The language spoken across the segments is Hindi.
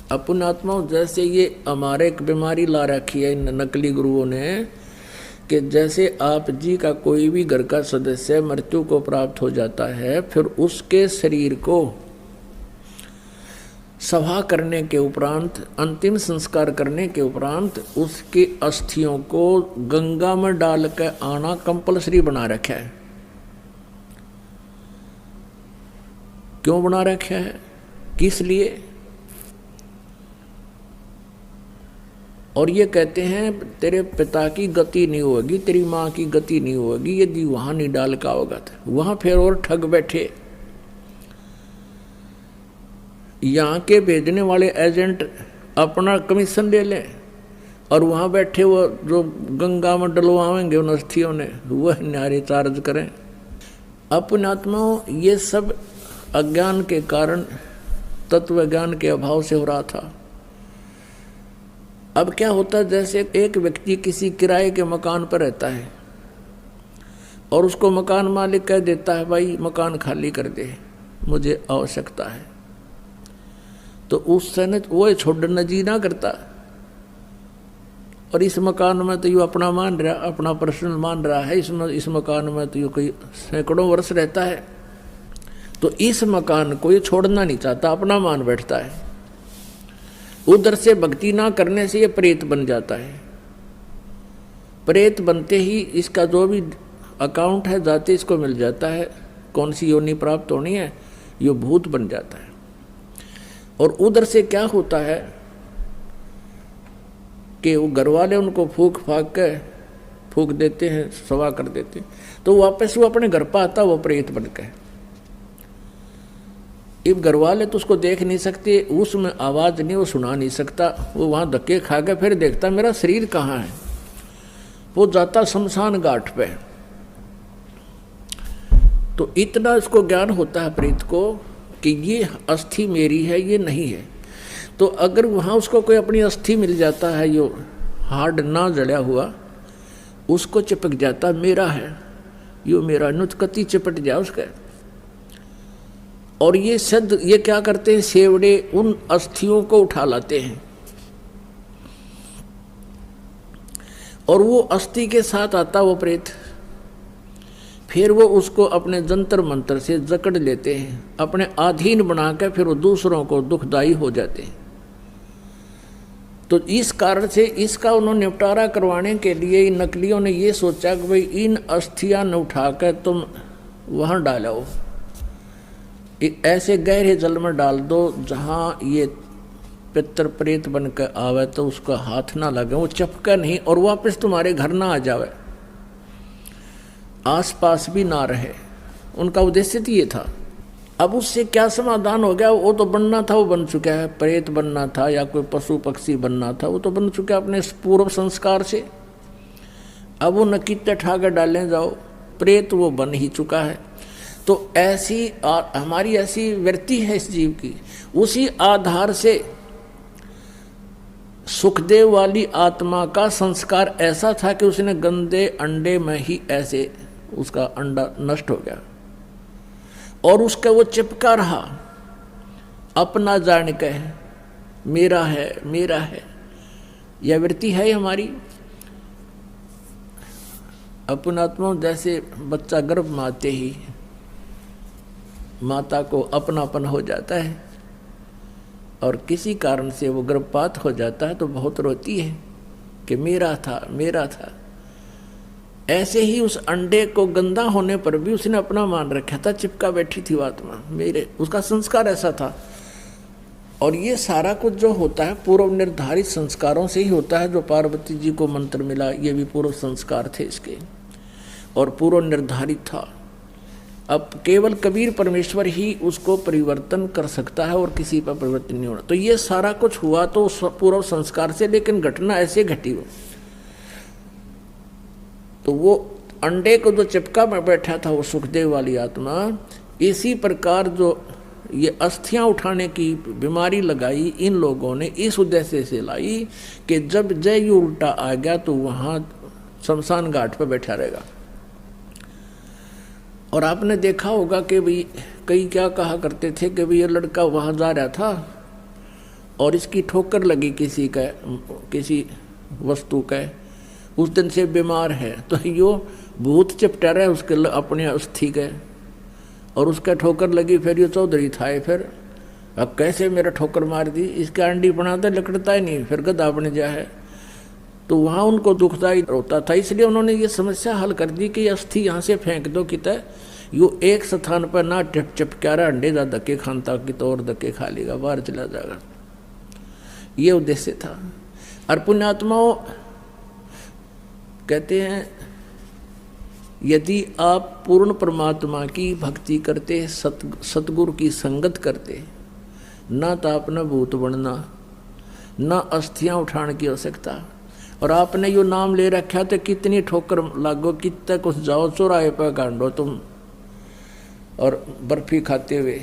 अपन आत्माओं जैसे ये हमारे एक बीमारी ला रखी है इन नकली गुरुओं ने कि जैसे आप जी का कोई भी घर का सदस्य मृत्यु को प्राप्त हो जाता है, फिर उसके शरीर को सभा करने के उपरांत, अंतिम संस्कार करने के उपरांत उसकी अस्थियों को गंगा में डाल कर आना कंपलसरी बना रखा है। क्यों बना रखा है, किस लिए? और ये कहते हैं तेरे पिता की गति नहीं होगी, तेरी माँ की गति नहीं होगी यदि वहां नहीं डाल का होगा तो। वहां फिर और ठग बैठे, यहाँ के भेजने वाले एजेंट अपना कमीशन ले लें और वहाँ बैठे वो जो गंगा में डलवाएंगे उन अस्थियों ने वह न्यारे चार्ज करें। अपने आत्माओं ये सब अज्ञान के कारण, तत्व ज्ञान के अभाव से हो रहा था। अब क्या होता है, जैसे एक व्यक्ति किसी किराए के मकान पर रहता है और उसको मकान मालिक कह देता है भाई मकान खाली कर दे, मुझे आवश्यकता है, तो उस समय वो छोड़ना जी ना करता। और इस मकान में तो यू अपना मान रहा, अपना पर्सनल मान रहा है, इसमें इस मकान में तो यू कोई सैकड़ों वर्ष रहता है, तो इस मकान को ये छोड़ना नहीं चाहता, अपना मान बैठता है। उधर से भक्ति ना करने से ये प्रेत बन जाता है। प्रेत बनते ही इसका जो भी अकाउंट है जाते इसको मिल जाता है, कौन सी योनि प्राप्त होनी है, ये भूत बन जाता है। और उधर से क्या होता है कि वो घर वाले उनको फूक देते हैं, सवा कर देते हैं, तो वापस वो अपने घर पर आता, वो प्रेत बन के। अब घर वाले तो उसको देख नहीं सकते, उसमें आवाज नहीं, वो सुना नहीं सकता, वो वहां धक्के खा के फिर देखता मेरा शरीर कहाँ है। वो जाता शमशान घाट पे। तो इतना इसको ज्ञान होता है प्रेत को कि ये अस्थि मेरी है, ये नहीं है। तो अगर वहाँ उसको कोई अपनी अस्थि मिल जाता है, यो हार्ड ना जड़ा हुआ, उसको चिपक जाता मेरा है, यो मेरा, नुचकती चिपट जाए उसका। और ये सिद्ध ये क्या करते हैं, सेवड़े उन अस्थियों को उठा लाते हैं और वो अस्थि के साथ आता वो प्रेत, फिर वो उसको अपने जंतर मंत्र से जकड़ लेते हैं, अपने अधीन बनाकर फिर वो दूसरों को दुखदाई हो जाते हैं। तो इस कारण से इसका उन्होंने निपटारा करवाने के लिए इन नकलियों ने ये सोचा कि भाई इन अस्थियां न उठाकर तुम वहां डालो, ऐसे गहरे जल में डाल दो जहां ये पितर प्रेत बनकर आवे तो उसका हाथ ना लगे, वो चपका नहीं और वापस तुम्हारे घर ना आ जावे, आसपास भी ना रहे। उनका उद्देश्य तो ये था। अब उससे क्या समाधान हो गया, वो तो बनना था वो बन चुका है, प्रेत बनना था या कोई पशु पक्षी बनना था वो तो बन चुका है अपने पूर्व संस्कार से। अब वो नकीते ठाकर डालें जाओ, प्रेत वो बन ही चुका है। तो ऐसी हमारी ऐसी वृत्ति है इस जीव की। उसी आधार से सुखदेव वाली आत्मा का संस्कार ऐसा था कि उसने गंदे अंडे में ही ऐसे उसका अंडा नष्ट हो गया और उसका वो चिपका रहा, अपना जान के मेरा है मेरा है। यह वृत्ति है हमारी। अपन आत्मा जैसे बच्चा गर्भ में आते ही माता को अपनापन हो जाता है और किसी कारण से वो गर्भपात हो जाता है तो बहुत रोती है कि मेरा था मेरा था। ऐसे ही उस अंडे को गंदा होने पर भी उसने अपना मान रखा था, चिपका बैठी थी आत्मा मेरे, उसका संस्कार ऐसा था। और ये सारा कुछ जो होता है पूर्व निर्धारित संस्कारों से ही होता है। जो पार्वती जी को मंत्र मिला ये भी पूर्व संस्कार थे इसके और पूर्व निर्धारित था। अब केवल कबीर परमेश्वर ही उसको परिवर्तन कर सकता है और किसी पर परिवर्तन नहीं होना। तो ये सारा कुछ हुआ तो पूर्व संस्कार से, लेकिन घटना ऐसे घटी हो। तो वो अंडे को जो चिपका में बैठा था वो सुखदेव वाली आत्मा, इसी प्रकार जो ये अस्थियां उठाने की बीमारी लगाई इन लोगों ने इस उद्देश्य से लाई कि जब जय उल्टा आ गया तो वहां शमशान घाट पर बैठा रहेगा। और आपने देखा होगा कि भाई कई क्या कहा करते थे कि भाई ये लड़का वहाँ जा रहा था और इसकी ठोकर लगी किसी वस्तु का, उस दिन से बीमार है, तो यो भूत चिपटा रहा है उसके अपने अस्थि के, और उसका ठोकर लगी, फिर ये चौधरी था, फिर अब कैसे मेरा ठोकर मार दी, इसका अंडी बनाता लकड़ता ही नहीं, फिर गदा बन जा है। तो वहाँ उनको दुखदाई होता था, इसलिए उन्होंने ये समस्या हल कर दी कि अस्थि यहाँ से फेंक दो, कितना यो एक स्थान पर ना चिपका रहा, अंडे जा धक्के खानता कि तो और धक्के खा लेगा, बाहर चला जाएगा। ये उद्देश्य था। और पुण्यात्माओं कहते हैं यदि आप पूर्ण परमात्मा की भक्ति करते, सतगुरु की संगत करते, ना तो आपने भूत बनना, ना अस्थियां उठाने की आवश्यकता, और आपने यो नाम ले रखा तो कितनी ठोकर लागो, कितना कुछ जाओ चौराहे पर गांडो तुम, और बर्फी खाते हुए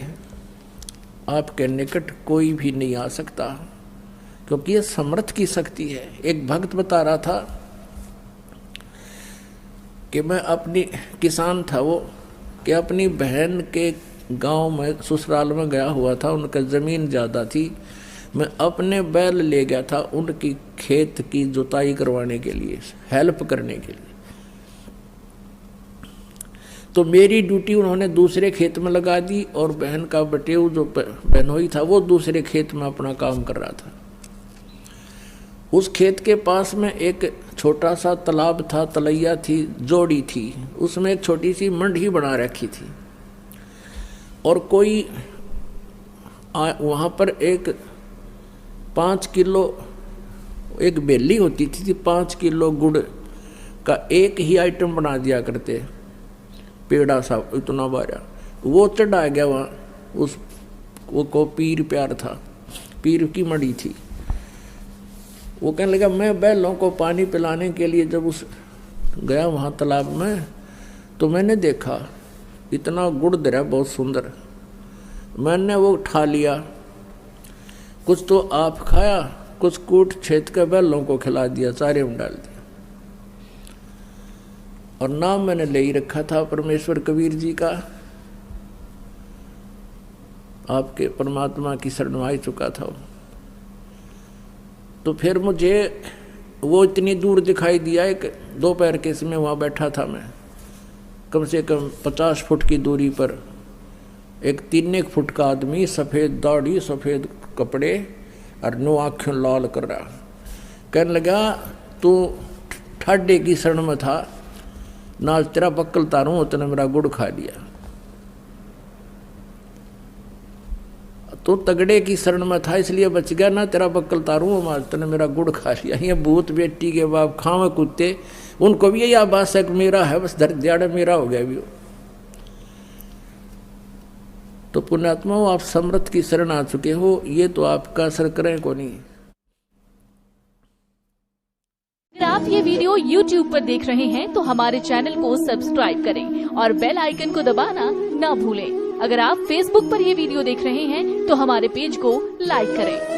आपके निकट कोई भी नहीं आ सकता, क्योंकि ये समर्थ की शक्ति है। एक भक्त बता रहा था कि मैं अपनी किसान था वो, कि अपनी बहन के गांव में ससुराल में गया हुआ था, उनका ज़मीन ज़्यादा थी, मैं अपने बैल ले गया था उनकी खेत की जुताई करवाने के लिए, हेल्प करने के लिए। तो मेरी ड्यूटी उन्होंने दूसरे खेत में लगा दी, और बहन का बटेऊ जो बहनोई था वो दूसरे खेत में अपना काम कर रहा था। उस खेत के पास में एक छोटा सा तालाब था, तलैया थी, जोड़ी थी, उसमें एक छोटी सी मंडी बना रखी थी, और कोई वहाँ पर एक 5 किलो एक बेली होती थी, 5 किलो गुड़ का एक ही आइटम बना दिया करते, पेड़ा सा इतना बारा, वो चढ़ा गया वहाँ, वो को पीर प्यार था, पीर की मड़ी थी। वो कहने लगा मैं बैलों को पानी पिलाने के लिए जब उस गया वहाँ तालाब में, तो मैंने देखा इतना गुड़ दरा बहुत सुंदर, मैंने वो उठा लिया, कुछ तो आप खाया, कुछ कूट छेद के बैलों को खिला दिया, चारे में डाल दिया, और नाम मैंने ले ही रखा था परमेश्वर कबीर जी का, आपके परमात्मा की शरण में आ चुका था। तो फिर मुझे वो इतनी दूर दिखाई दिया, एक दोपहर के समय वहाँ बैठा था मैं, कम से कम 50 फुट की दूरी पर एक 3 फुट का आदमी, सफ़ेद दाढ़ी, सफ़ेद कपड़े और 9 आँखें लाल कर रहा, कहने लगा तू ठाडे की शरण में था, ना तेरा बक्कल तारूं, उतने मेरा गुड़ खा लिया। तो तगड़े की शरण में था इसलिए बच गया, ना तेरा बक्कल तारूं, उतने मेरा गुड़ खा लिया। ये भूत बेटी के बाप खावे कुत्ते, उनको भी यही आभास है कि मेरा है, बस दिहाड़े मेरा हो गया भी। तो पुण्यात्माओं आप समर्थ की शरण आ चुके हो, ये तो आपका असर करें को नहीं। अगर आप ये वीडियो YouTube पर देख रहे हैं तो हमारे चैनल को सब्सक्राइब करें और बेल आइकन को दबाना ना भूलें। अगर आप Facebook पर ये वीडियो देख रहे हैं तो हमारे पेज को लाइक करें।